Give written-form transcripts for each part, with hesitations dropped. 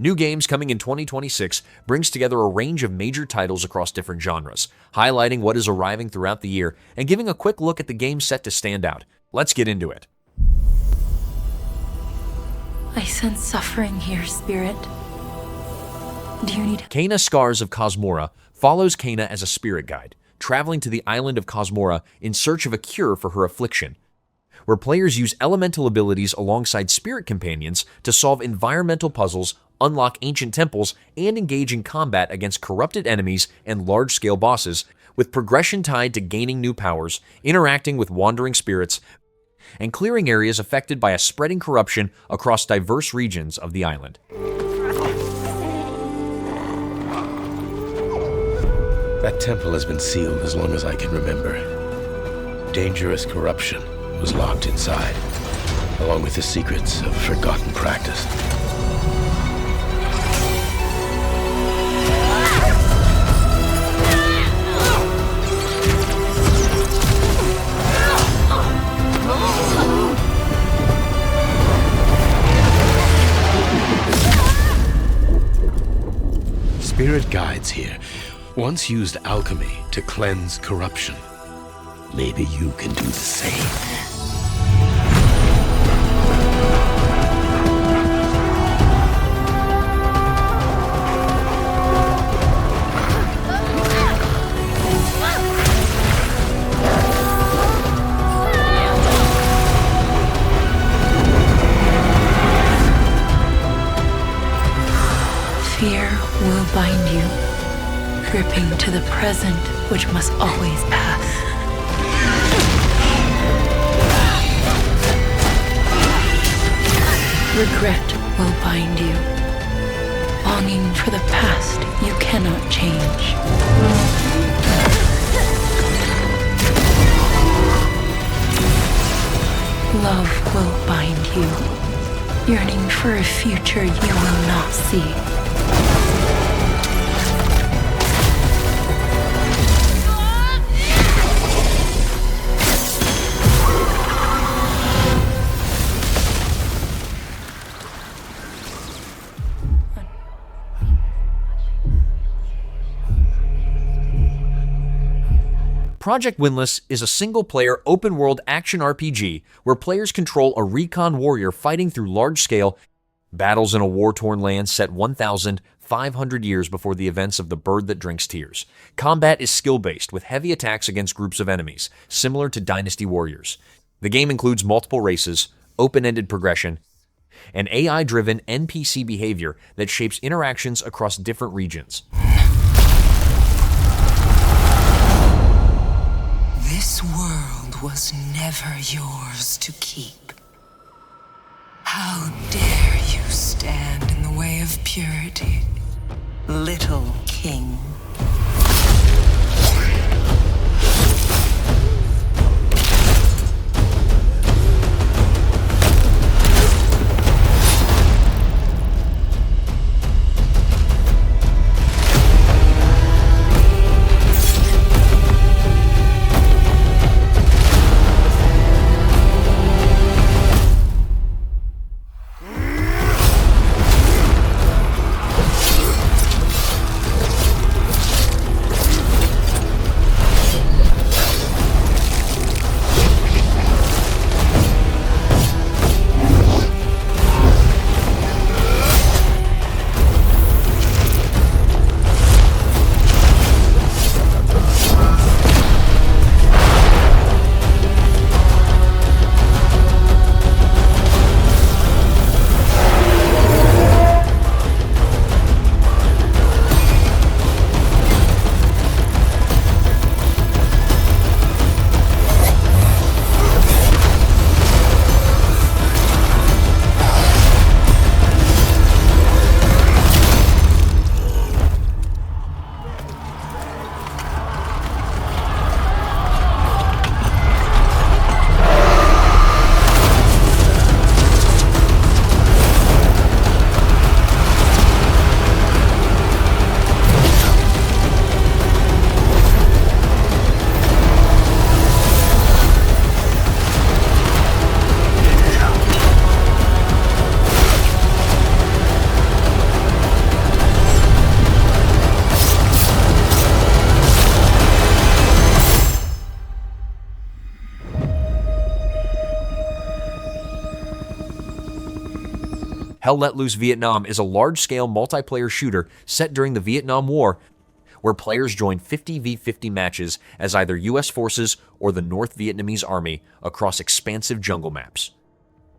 New Games coming in 2026 brings together a range of major titles across different genres, highlighting what is arriving throughout the year and giving a quick look at the games set to stand out. Let's get into it. I sense suffering here, Spirit. Do you need... Kena Scars of Kosmora follows Kena as a spirit guide, traveling to the island of Kosmora in search of a cure for her affliction, where players use elemental abilities alongside spirit companions to solve environmental puzzles, unlock ancient temples, and engage in combat against corrupted enemies and large-scale bosses, with progression tied to gaining new powers, interacting with wandering spirits, and clearing areas affected by a spreading corruption across diverse regions of the island. That temple has been sealed as long as I can remember. Dangerous corruption was locked inside, along with the secrets of forgotten practice. Spirit guides here once used alchemy to cleanse corruption. Maybe you can do the same. Fear will bind you, gripping to the present, which must always pass. Regret will bind you, longing for the past you cannot change. Love will bind you, yearning for a future you will not see. Project Windless is a single-player, open-world action RPG where players control a recon warrior fighting through large-scale battles in a war-torn land set 1,500 years before the events of The Bird That Drinks Tears. Combat is skill-based, with heavy attacks against groups of enemies, similar to Dynasty Warriors. The game includes multiple races, open-ended progression, and AI-driven NPC behavior that shapes interactions across different regions. This world was never yours to keep. How dare you stand in the way of purity, little king? Hell Let Loose Vietnam is a large-scale multiplayer shooter set during the Vietnam War where players join 50v50 matches as either US forces or the North Vietnamese Army across expansive jungle maps.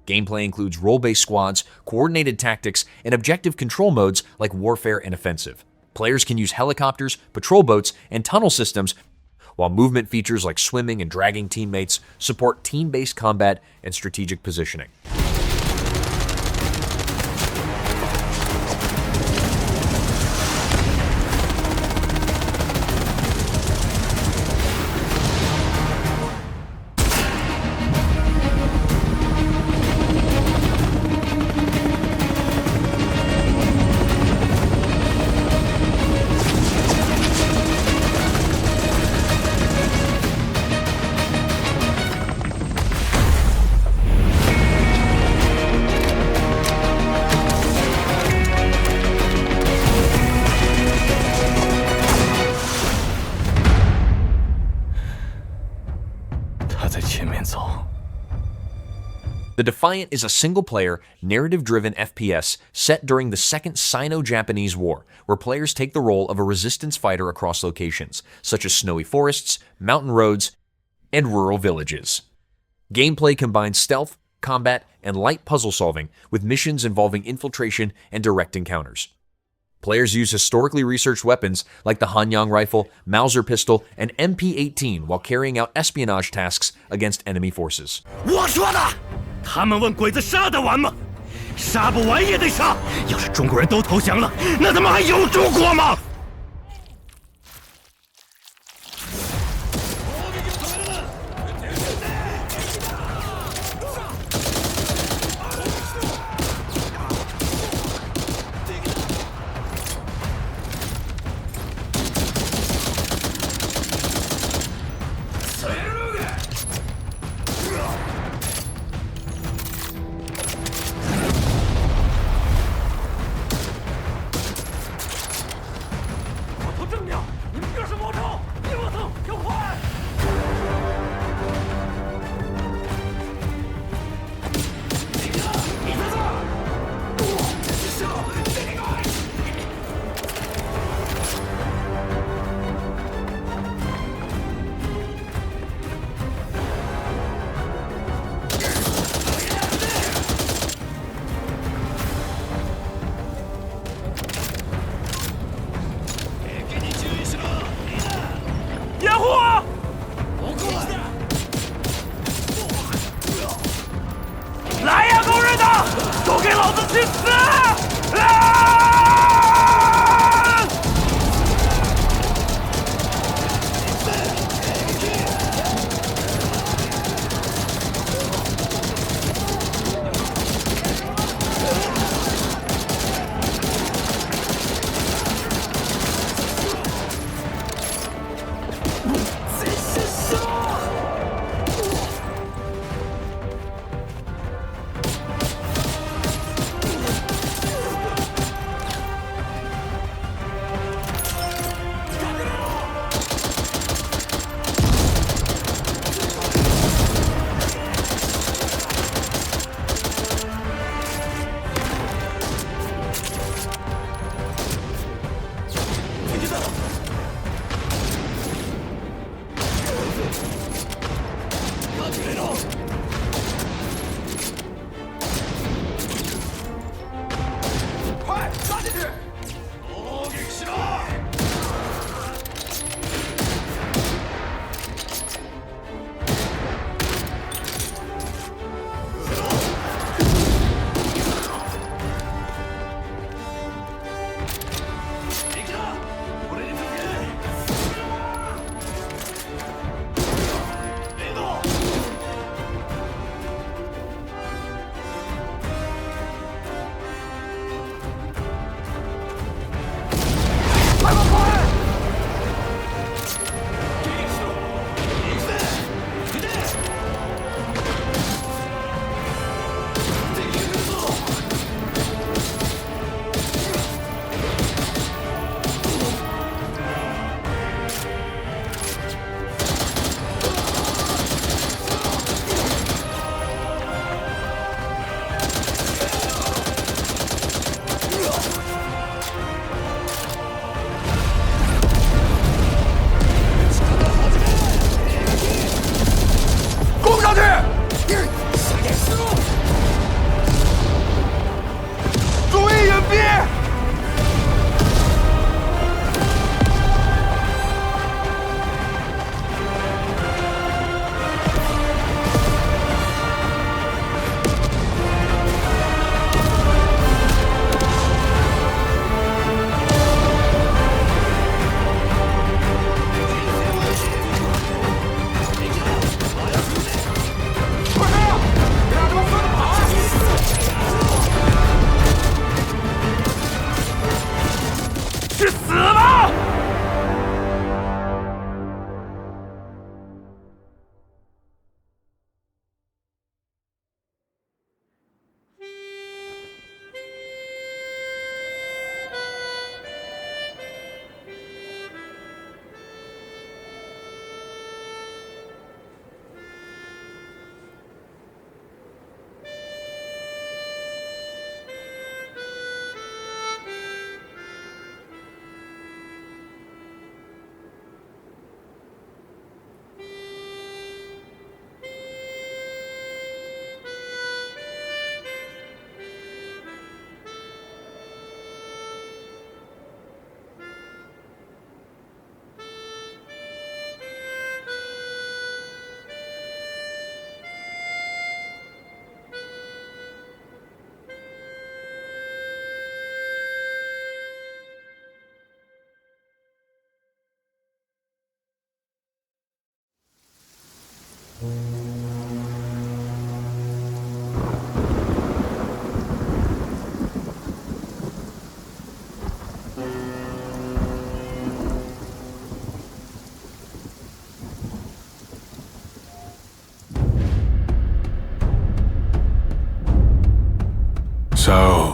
Gameplay includes role-based squads, coordinated tactics, and objective control modes like warfare and offensive. Players can use helicopters, patrol boats, and tunnel systems, while movement features like swimming and dragging teammates support team-based combat and strategic positioning. The Defiant is a single-player, narrative-driven FPS set during the Second Sino-Japanese War, where players take the role of a resistance fighter across locations, such as snowy forests, mountain roads, and rural villages. Gameplay combines stealth, combat, and light puzzle solving, with missions involving infiltration and direct encounters. Players use historically researched weapons like the Hanyang rifle, Mauser pistol, and MP-18 while carrying out espionage tasks against enemy forces. 我说的，他们问鬼子杀得完吗？杀不完也得杀。要是中国人都投降了，那他妈还有中国吗？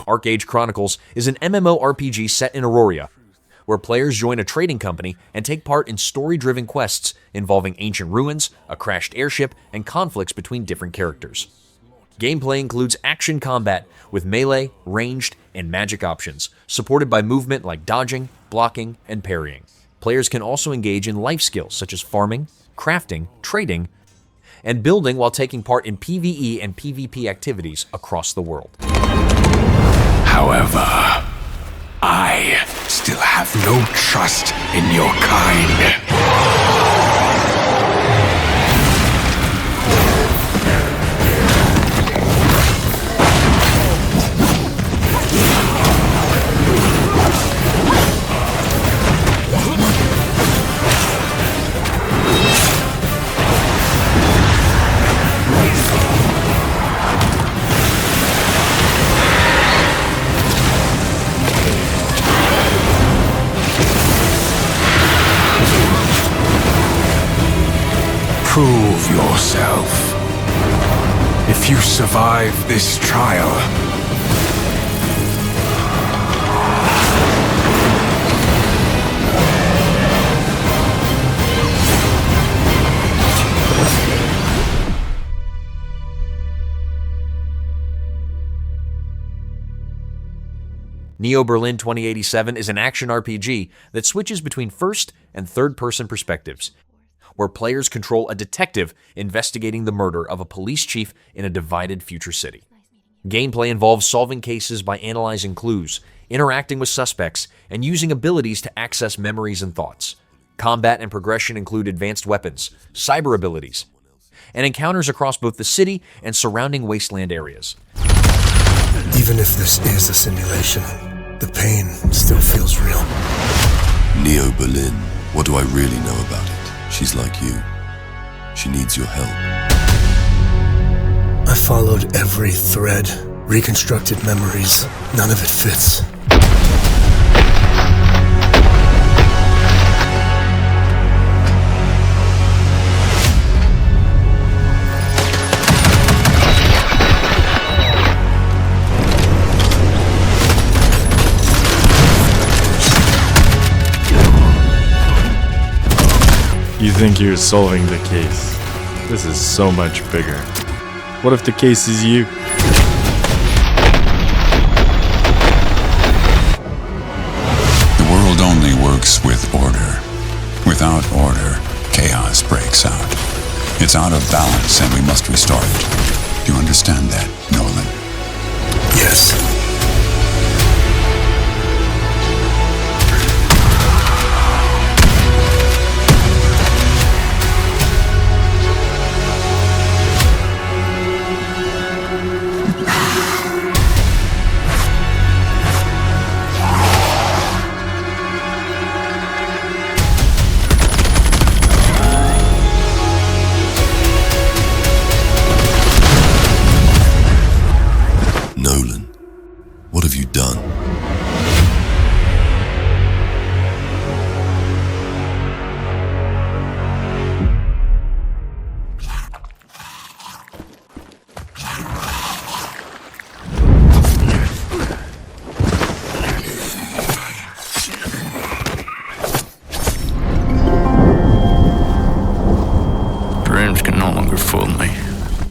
ArcheAge Chronicles is an MMORPG set in Aurora, where players join a trading company and take part in story-driven quests involving ancient ruins, a crashed airship, and conflicts between different characters. Gameplay includes action combat with melee, ranged, and magic options, supported by movement like dodging, blocking, and parrying. Players can also engage in life skills such as farming, crafting, trading, and building while taking part in PvE and PvP activities across the world. However, I still have no trust in your kind. Prove yourself. If you survive this trial, Neo Berlin 2087 is an action RPG that switches between first and third-person perspectives, where players control a detective investigating the murder of a police chief in a divided future city. Gameplay involves solving cases by analyzing clues, interacting with suspects, and using abilities to access memories and thoughts. Combat and progression include advanced weapons, cyber abilities, and encounters across both the city and surrounding wasteland areas. Even if this is a simulation, the pain still feels real. Neo Berlin, what do I really know about it? She's like you. She needs your help. I followed every thread, reconstructed memories. None of it fits. You think you're solving the case. This is so much bigger. What if the case is you? The world only works with order. Without order, chaos breaks out. It's out of balance and we must restore it. Do you understand that, Nolan? Yes. Nolan, what have you done? Dreams can no longer fool me.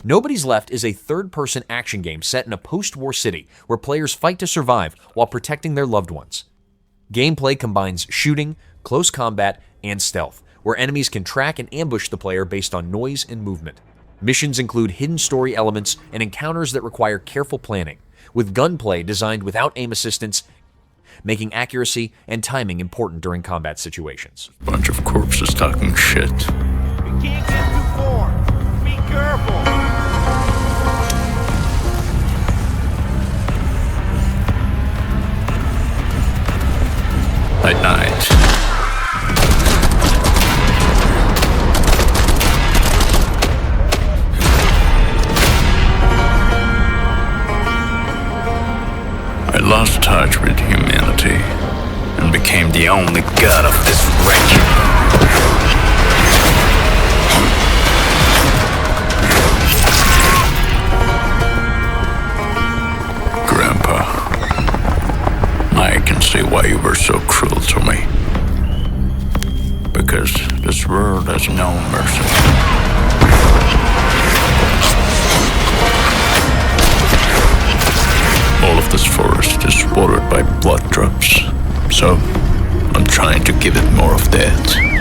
Nobody's Left is a third-person action game set in a post-war city where players fight to survive while protecting their loved ones. Gameplay combines shooting, close combat, and stealth, where enemies can track and ambush the player based on noise and movement. Missions include hidden story elements and encounters that require careful planning, with gunplay designed without aim assistance, making accuracy and timing important during combat situations. Bunch of corpses talking shit. You can't get too far. Be careful. At night. I lost touch with humanity and became the only god of this wreck. Grandpa. see why you were so cruel to me. Because this world has no mercy. All of this forest is watered by blood drops. So, I'm trying to give it more of that.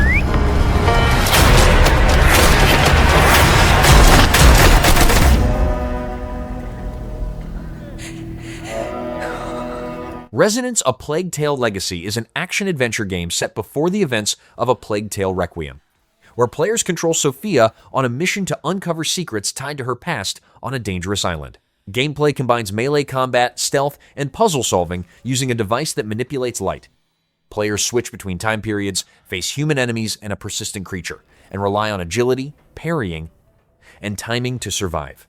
Resonance: A Plague Tale Legacy is an action-adventure game set before the events of A Plague Tale Requiem, where players control Sophia on a mission to uncover secrets tied to her past on a dangerous island. Gameplay combines melee combat, stealth, and puzzle solving using a device that manipulates light. Players switch between time periods, face human enemies and a persistent creature, and rely on agility, parrying, and timing to survive.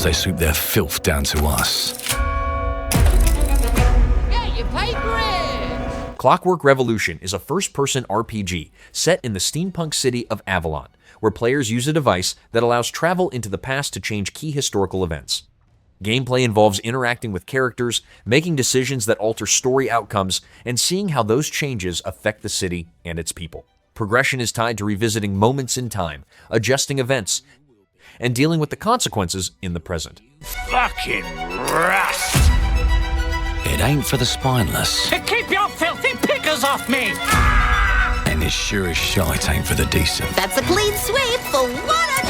They soup their filth down to us. Yeah, you pay grid! Clockwork Revolution is a first-person RPG set in the steampunk city of Avalon, where players use a device that allows travel into the past to change key historical events. Gameplay involves interacting with characters, making decisions that alter story outcomes, and seeing how those changes affect the city and its people. Progression is tied to revisiting moments in time, adjusting events, and dealing with the consequences in the present. Fucking rust! It ain't for the spineless. Keep your filthy pickers off me! And it sure as shite ain't for the decent. That's a clean sweep for one of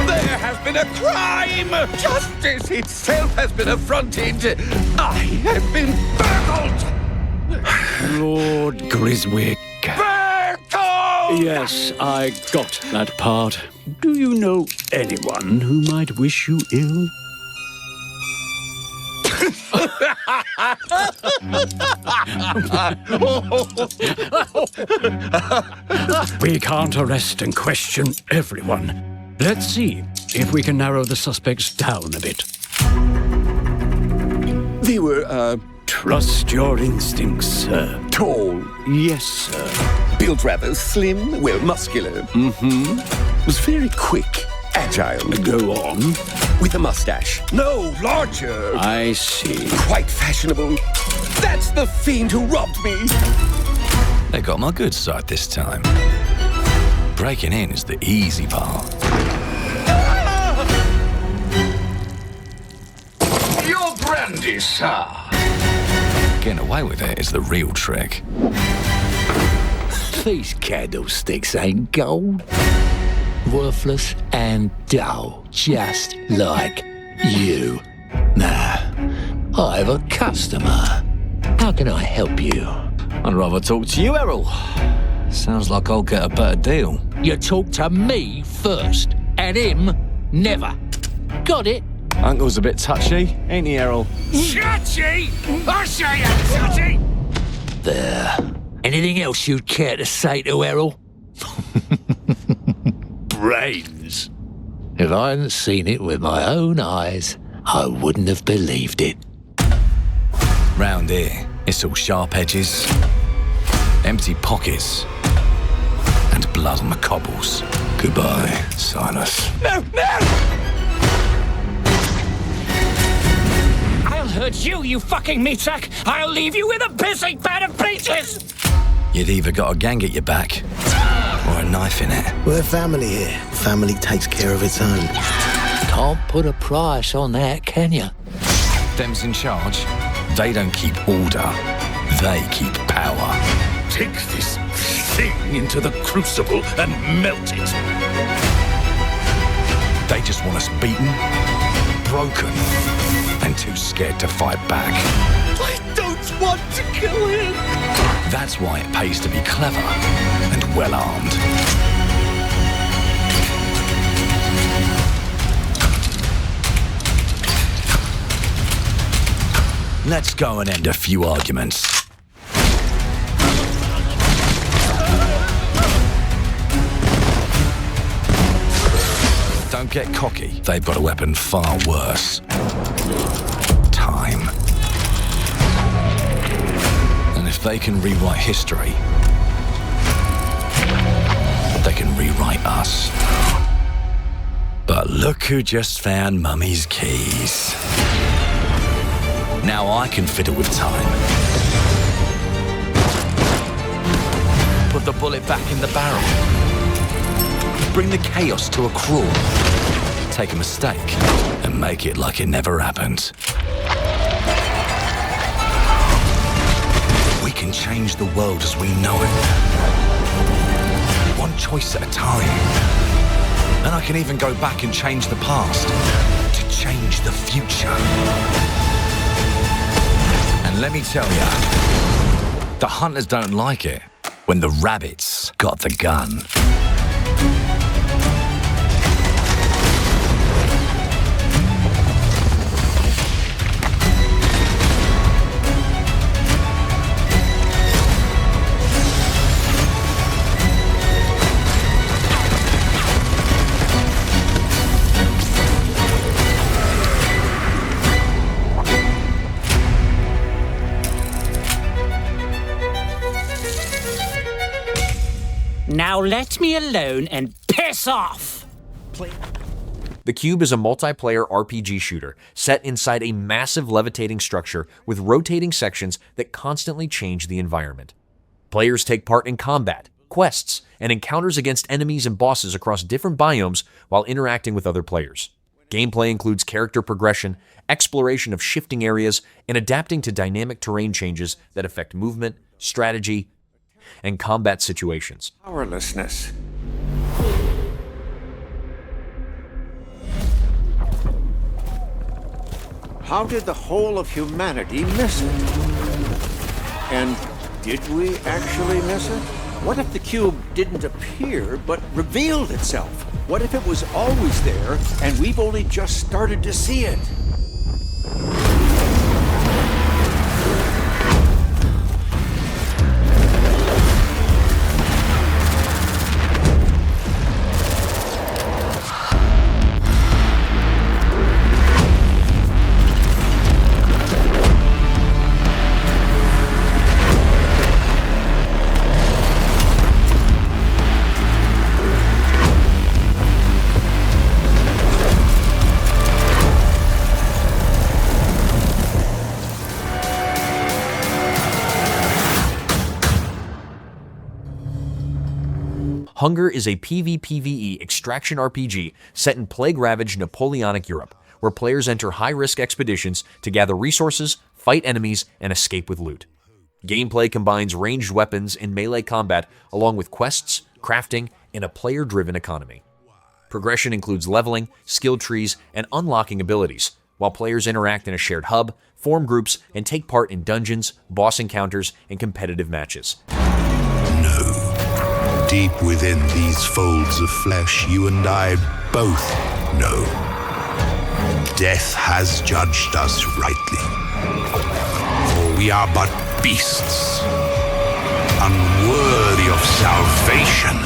There has been a crime! Justice itself has been affronted! I have been burgled! Lord Griswick. Yes, I got that part. Do you know anyone who might wish you ill? We can't arrest and question everyone. Let's see if we can narrow the suspects down a bit. They were, Trust your instincts, sir. tall, Yes, sir. built rather slim, well, muscular. Was very quick, agile, Go on. with a mustache. No, larger. I see. Quite fashionable. That's the fiend who robbed me. They got my good side this time. Breaking in is the easy part. Your brandy, sir. Getting away with it is the real trick. These candlesticks ain't gold. Worthless and dull, just like you. Nah, I have a customer. How can I help you? I'd rather talk to you, Errol. Sounds like I'll get a better deal. You talk to me first, and him never. Got it? Uncle's a bit touchy, ain't he, Errol? Touchy? I say I'm touchy! There. Anything else you'd care to say to Errol? Brains. If I hadn't seen it with my own eyes, I wouldn't have believed it. Round here, it's all sharp edges, empty pockets, and blood on the cobbles. Goodbye, Silas. No! I'll hurt you, you fucking meatsack! I'll leave you with a pissing pan of peaches! You'd either got a gang at your back, or a knife in it. We're family here. Family takes care of its own. Can't put a price on that, can you? Them's in charge. They don't keep order. They keep power. Take this thing into the crucible and melt it. They just want us beaten, broken, and too scared to fight back. I don't want to kill him! That's why it pays to be clever and well-armed. Let's go and end a few arguments. Don't get cocky. They've got a weapon far worse. Time. And if they can rewrite history, they can rewrite us. But look who just found Mummy's keys. Now I can fiddle with time. Put the bullet back in the barrel. Bring the chaos to a crawl. Take a mistake and make it like it never happened. We can change the world as we know it. One choice at a time. And I can even go back and change the past to change the future. And let me tell ya, the hunters don't like it when the rabbits got the gun. Now let me alone and piss off! The Cube is a multiplayer RPG shooter set inside a massive levitating structure with rotating sections that constantly change the environment. Players take part in combat, quests, and encounters against enemies and bosses across different biomes while interacting with other players. Gameplay includes character progression, exploration of shifting areas, and adapting to dynamic terrain changes that affect movement, strategy, and combat situations. Powerlessness. How did the whole of humanity miss it? And did we actually miss it? What if the cube didn't appear but revealed itself? What if it was always there and we've only just started to see it? Hunger is a PvPvE extraction RPG set in plague-ravaged Napoleonic Europe, where players enter high-risk expeditions to gather resources, fight enemies, and escape with loot. Gameplay combines ranged weapons and melee combat along with quests, crafting, and a player-driven economy. Progression includes leveling, skill trees, and unlocking abilities, while players interact in a shared hub, form groups, and take part in dungeons, boss encounters, and competitive matches. Deep within these folds of flesh, you and I both know. Death has judged us rightly. For we are but beasts, unworthy of salvation.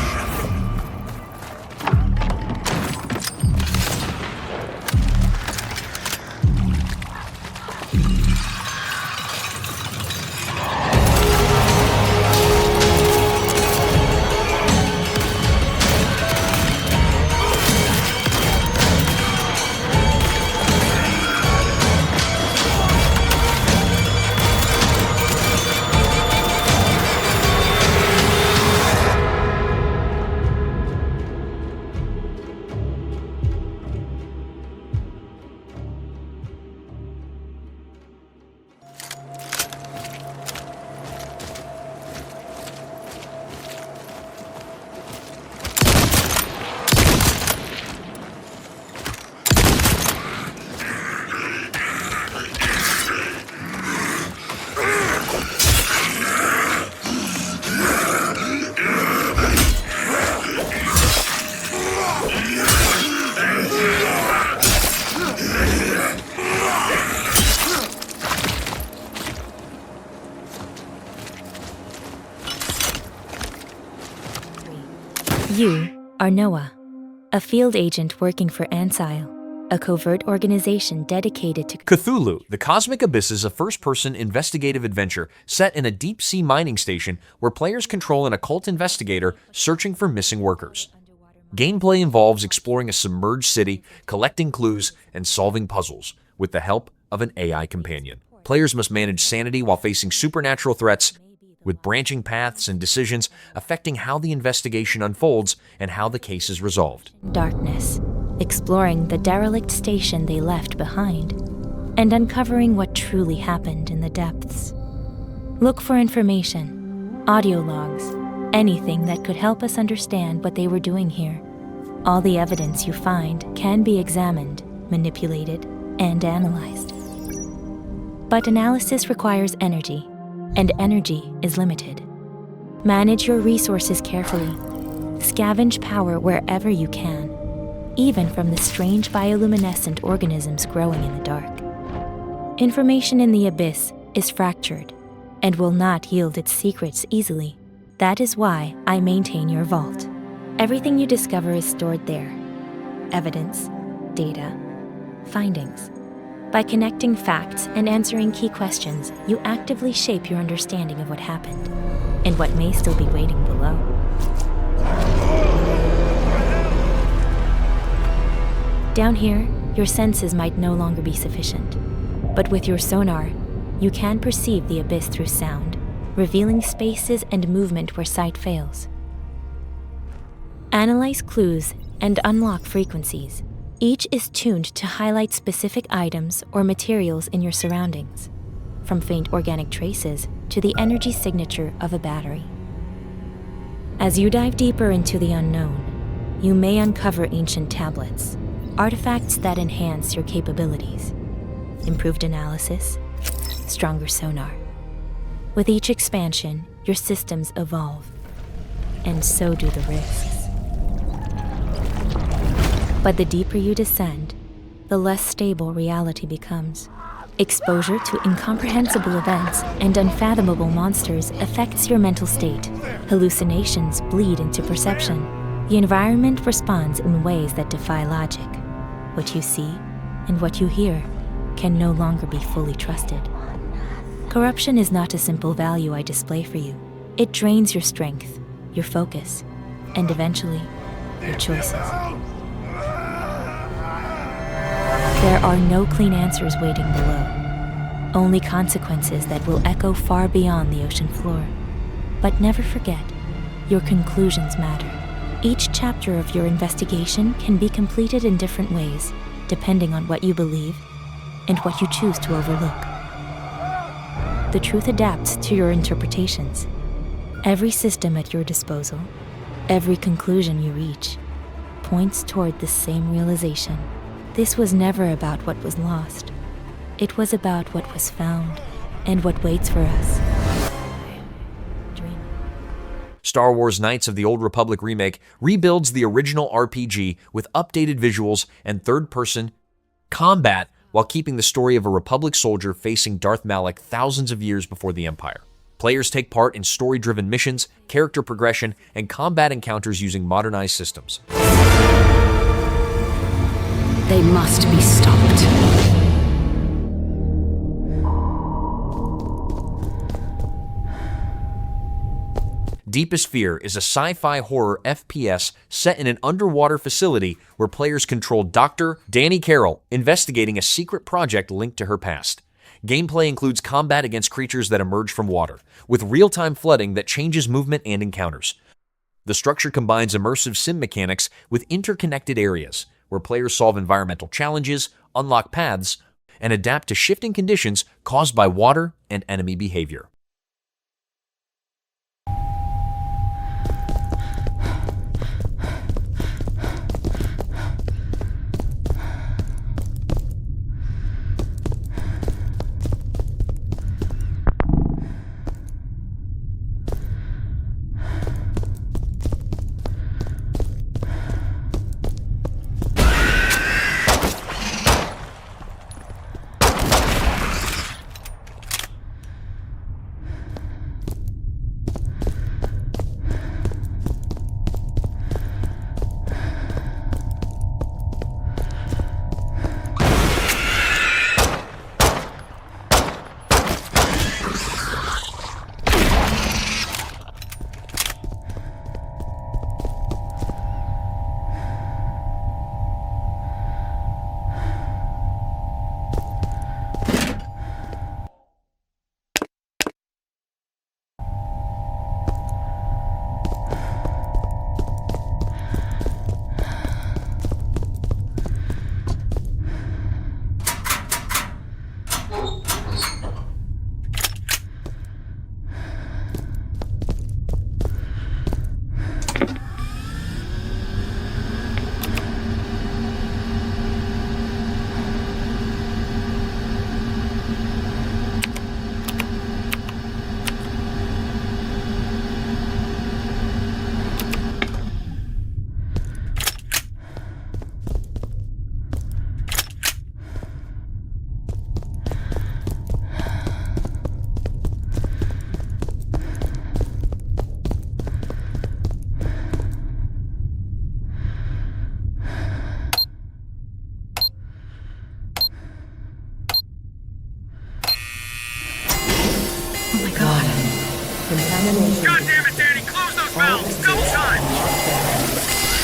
You are Noah, a field agent working for Ansile, a covert organization dedicated to Cthulhu, The Cosmic Abyss is a first-person investigative adventure set in a deep-sea mining station where players control an occult investigator searching for missing workers. Gameplay involves exploring a submerged city, collecting clues, and solving puzzles with the help of an AI companion. Players must manage sanity while facing supernatural threats, with branching paths and decisions affecting how the investigation unfolds and how the case is resolved. darkness, exploring the derelict station they left behind, and uncovering what truly happened in the depths. Look for information, audio logs, anything that could help us understand what they were doing here. All the evidence you find can be examined, manipulated, and analyzed. But analysis requires energy, and energy is limited. Manage your resources carefully. Scavenge power wherever you can, even from the strange bioluminescent organisms growing in the dark. Information in the abyss is fractured and will not yield its secrets easily. That is why I maintain your vault. Everything you discover is stored there. Evidence, data, findings. By connecting facts and answering key questions, you actively shape your understanding of what happened and what may still be waiting below. Down here, your senses might no longer be sufficient, but with your sonar, you can perceive the abyss through sound, revealing spaces and movement where sight fails. Analyze clues and unlock frequencies. Each is tuned to highlight specific items or materials in your surroundings, from faint organic traces to the energy signature of a battery. As you dive deeper into the unknown, you may uncover ancient tablets, artifacts that enhance your capabilities, improved analysis, stronger sonar. With each expansion, your systems evolve, and so do the risks. But the deeper you descend, the less stable reality becomes. Exposure to incomprehensible events and unfathomable monsters affects your mental state. Hallucinations bleed into perception. The environment responds in ways that defy logic. What you see and what you hear can no longer be fully trusted. Corruption is not a simple value I display for you. It drains your strength, your focus, and eventually, your choices. There are no clean answers waiting below, only consequences that will echo far beyond the ocean floor. But never forget, your conclusions matter. Each chapter of your investigation can be completed in different ways, depending on what you believe and what you choose to overlook. The truth adapts to your interpretations. Every system at your disposal, every conclusion you reach, points toward the same realization. This was never about what was lost. It was about what was found and what waits for us. Star Wars Knights of the Old Republic Remake rebuilds the original RPG with updated visuals and third-person combat while keeping the story of a Republic soldier facing Darth Malak thousands of years before the Empire. Players take part in story-driven missions, character progression, and combat encounters using modernized systems. They must be stopped. Deepest Fear is a sci-fi horror FPS set in an underwater facility where players control Dr. Danny Carroll, investigating a secret project linked to her past. Gameplay includes combat against creatures that emerge from water, with real-time flooding that changes movement and encounters. The structure combines immersive sim mechanics with interconnected areas, where players solve environmental challenges, unlock paths, and adapt to shifting conditions caused by water and enemy behavior.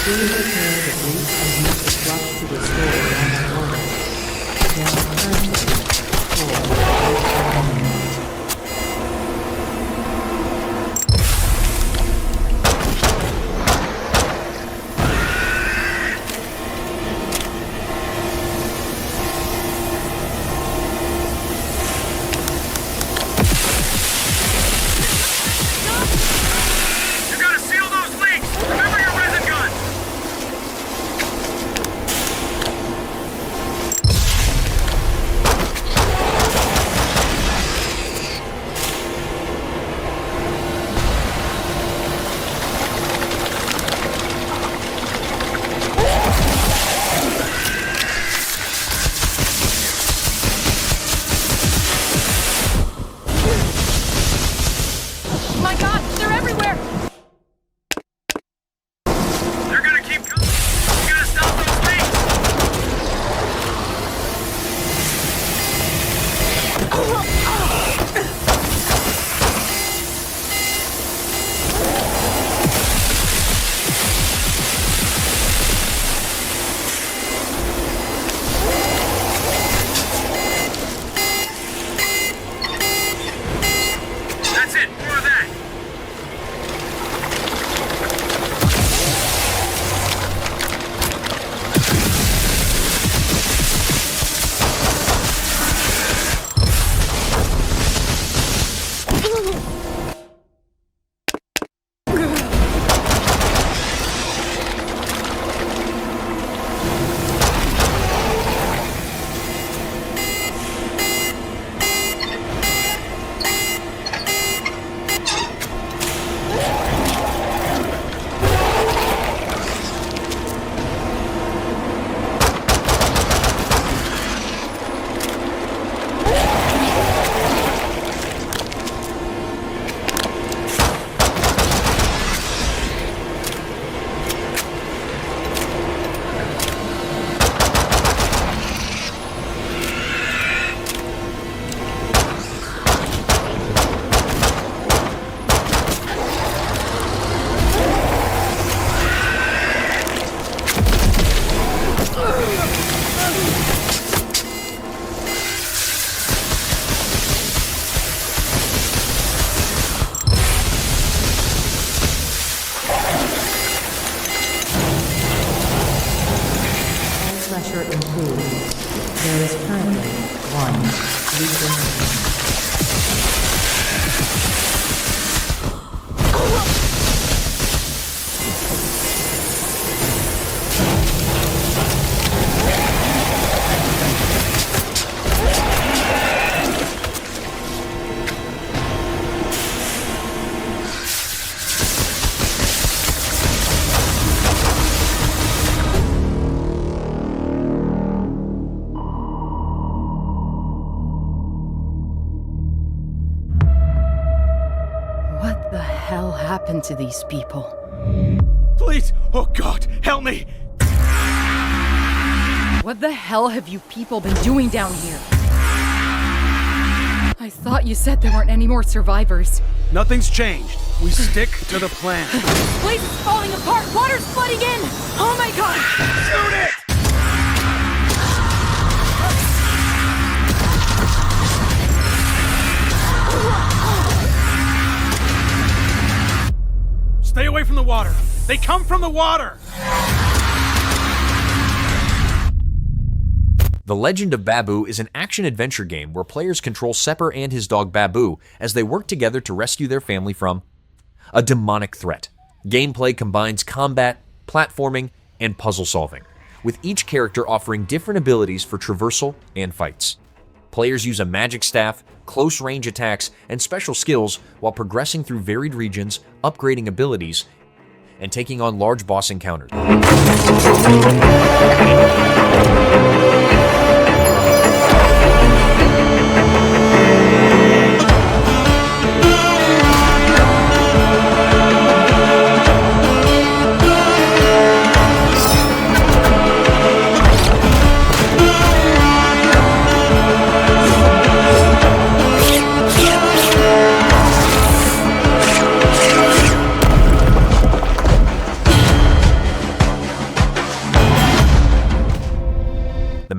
Please repair the breach and use the flush to restore normal order. There are currently 4 pressure improved. There is currently 1 leak remaining. To these people. Please! Oh God, help me! What the hell have you people been doing down here? I thought you said there weren't any more survivors. Nothing's changed. We stick to the plan. This place is falling apart! Water's flooding in! Oh my God! Shoot it! Stay away from the water! They come from the water! The Legend of Baboo is an action-adventure game where players control Sepper and his dog Baboo as they work together to rescue their family from a demonic threat. Gameplay combines combat, platforming, and puzzle solving, with each character offering different abilities for traversal and fights. Players use a magic staff, close-range attacks, and special skills while progressing through varied regions, upgrading abilities, and taking on large boss encounters.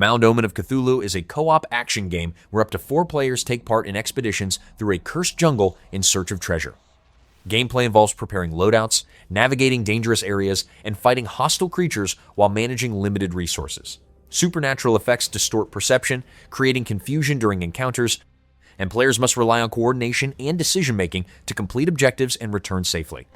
Mound Omen of Cthulhu is a co-op action game where up to 4 players take part in expeditions through a cursed jungle in search of treasure. Gameplay involves preparing loadouts, navigating dangerous areas, and fighting hostile creatures while managing limited resources. Supernatural effects distort perception, creating confusion during encounters, and players must rely on coordination and decision-making to complete objectives and return safely.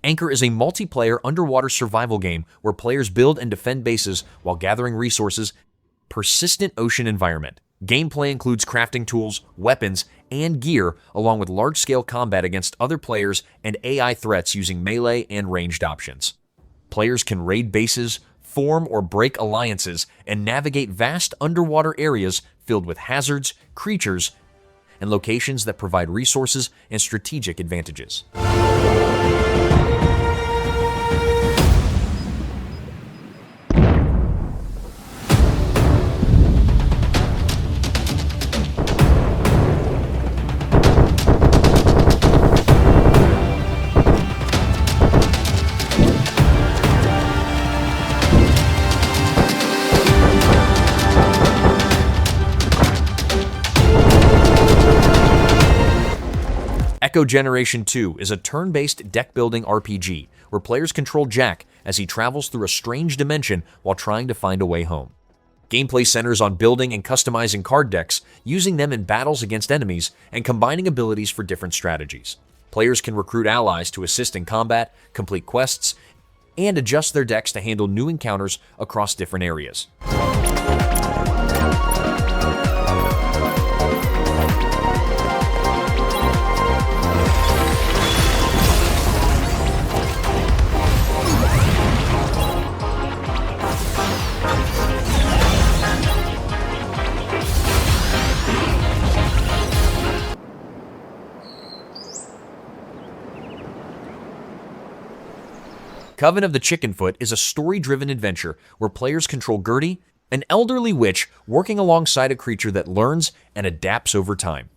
Anchor is a multiplayer underwater survival game where players build and defend bases while gathering resources in a persistent ocean environment. Gameplay includes crafting tools, weapons, and gear, along with large-scale combat against other players and AI threats using melee and ranged options. Players can raid bases, form or break alliances, and navigate vast underwater areas filled with hazards, creatures, and locations that provide resources and strategic advantages. Echo Generation 2 is a turn-based deck-building RPG where players control Jack as he travels through a strange dimension while trying to find a way home. Gameplay centers on building and customizing card decks, using them in battles against enemies, and combining abilities for different strategies. Players can recruit allies to assist in combat, complete quests, and adjust their decks to handle new encounters across different areas. Coven of the Chickenfoot is a story-driven adventure where players control Gertie, an elderly witch working alongside a creature that learns and adapts over time.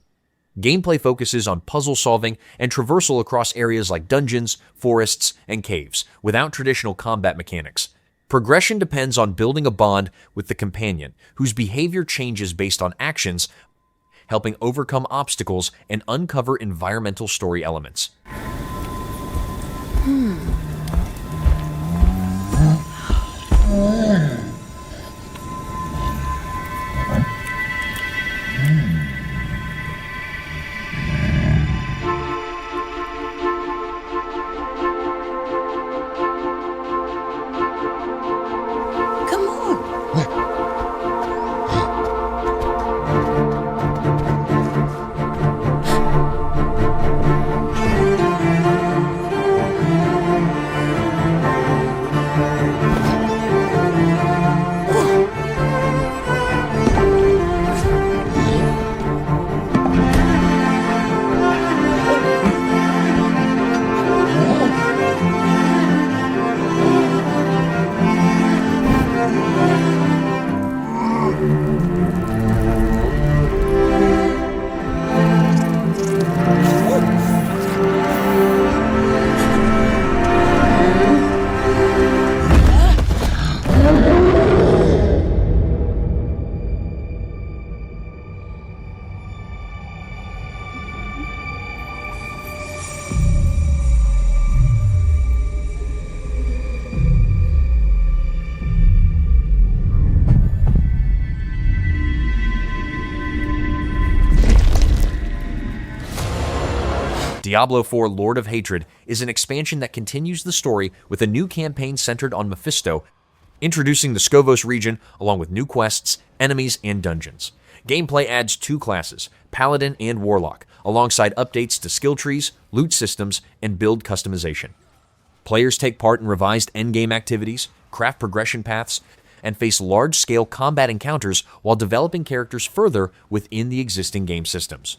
Gameplay focuses on puzzle solving and traversal across areas like dungeons, forests, and caves, without traditional combat mechanics. Progression depends on building a bond with the companion, whose behavior changes based on actions, helping overcome obstacles and uncover environmental story elements. Diablo 4 Lord of Hatred is an expansion that continues the story with a new campaign centered on Mephisto, introducing the Skovos region along with new quests, enemies, and dungeons. Gameplay adds 2 classes, Paladin and Warlock, alongside updates to skill trees, loot systems, and build customization. Players take part in revised endgame activities, craft progression paths, and face large-scale combat encounters while developing characters further within the existing game systems.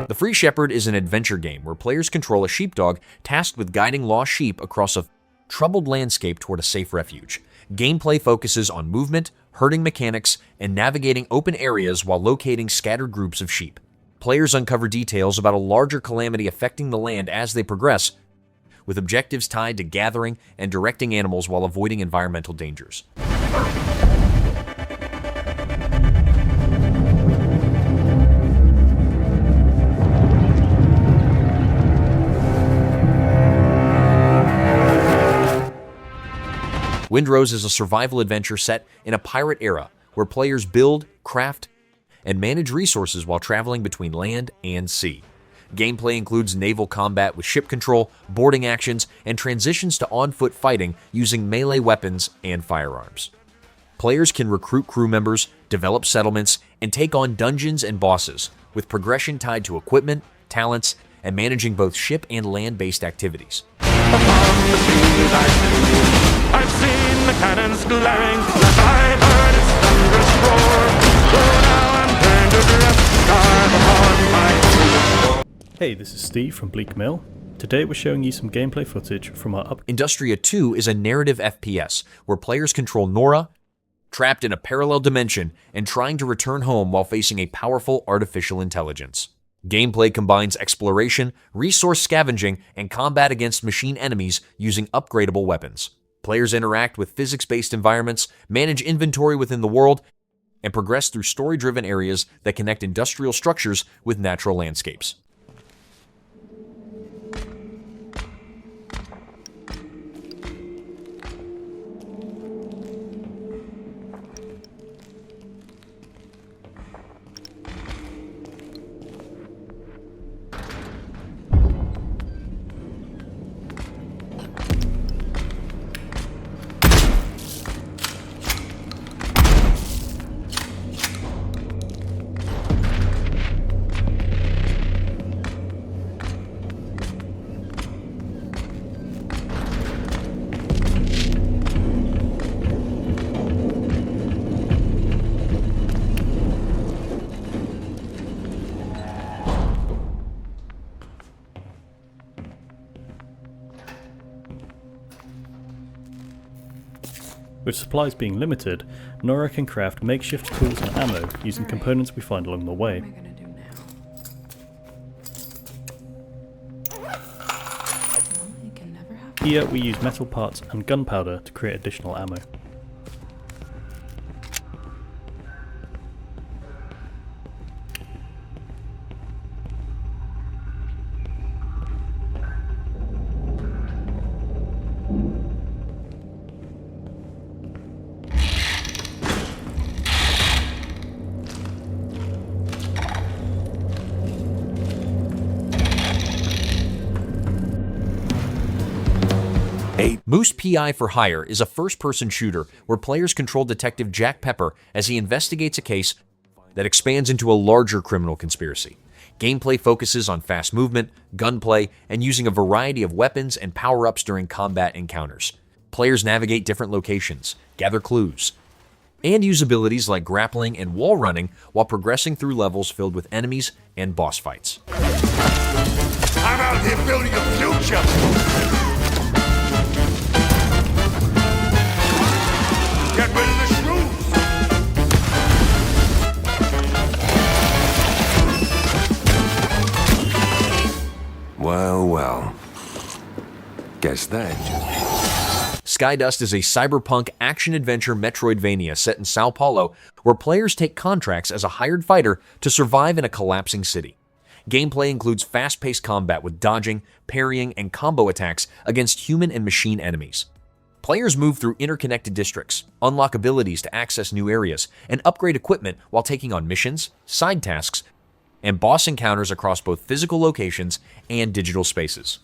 The Free Shepherd is an adventure game where players control a sheepdog tasked with guiding lost sheep across a troubled landscape toward a safe refuge. Gameplay focuses on movement, herding mechanics, and navigating open areas while locating scattered groups of sheep. Players uncover details about a larger calamity affecting the land as they progress, with objectives tied to gathering and directing animals while avoiding environmental dangers. Windrose is a survival adventure set in a pirate era where players build, craft, and manage resources while traveling between land and sea. Gameplay includes naval combat with ship control, boarding actions, and transitions to on-foot fighting using melee weapons and firearms. Players can recruit crew members, develop settlements, and take on dungeons and bosses, with progression tied to equipment, talents, and managing both ship and land-based activities. I've seen the cannons glaring, I've heard its thunderous roar. So now I'm turned to dress scarf upon my... Hey, this is Steve from Bleak Mill. Today we're showing you some gameplay footage from our Industria 2 is a narrative FPS where players control Nora, trapped in a parallel dimension and trying to return home while facing a powerful artificial intelligence. Gameplay combines exploration, resource scavenging, and combat against machine enemies using upgradable weapons. Players interact with physics-based environments, manage inventory within the world, and progress through story-driven areas that connect industrial structures with natural landscapes. With supplies being limited, Nora can craft makeshift tools and ammo using components we find along the way. Here we use metal parts and gunpowder to create additional ammo. Moose PI for Hire is a first-person shooter where players control Detective Jack Pepper as he investigates a case that expands into a larger criminal conspiracy. Gameplay focuses on fast movement, gunplay, and using a variety of weapons and power-ups during combat encounters. Players navigate different locations, gather clues, and use abilities like grappling and wall running while progressing through levels filled with enemies and boss fights. I'm out here building a future! Get rid of the shrews! Well, well. Guess that Skydust is a cyberpunk action-adventure Metroidvania set in Sao Paulo where players take contracts as a hired fighter to survive in a collapsing city. Gameplay includes fast-paced combat with dodging, parrying, and combo attacks against human and machine enemies. Players move through interconnected districts, unlock abilities to access new areas, and upgrade equipment while taking on missions, side tasks, and boss encounters across both physical locations and digital spaces.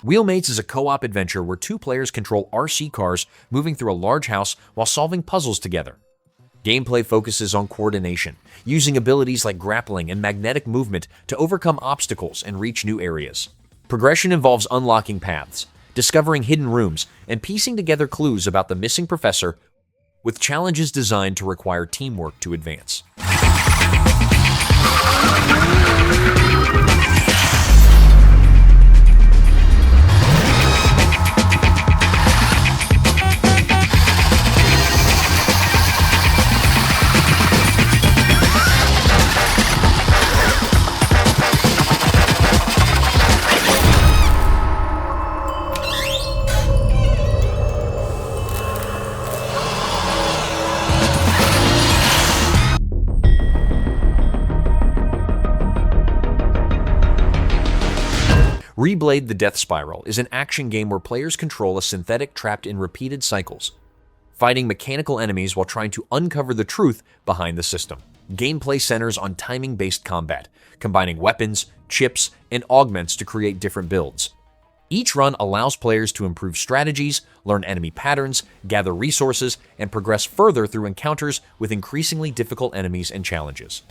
WheelMates is a co-op adventure where two players control RC cars moving through a large house while solving puzzles together. Gameplay focuses on coordination, using abilities like grappling and magnetic movement to overcome obstacles and reach new areas. Progression involves unlocking paths, discovering hidden rooms, and piecing together clues about the missing professor, with challenges designed to require teamwork to advance. ReBlade: The Death Spiral is an action game where players control a synthetic trapped in repeated cycles, fighting mechanical enemies while trying to uncover the truth behind the system. Gameplay centers on timing-based combat, combining weapons, chips, and augments to create different builds. Each run allows players to improve strategies, learn enemy patterns, gather resources, and progress further through encounters with increasingly difficult enemies and challenges.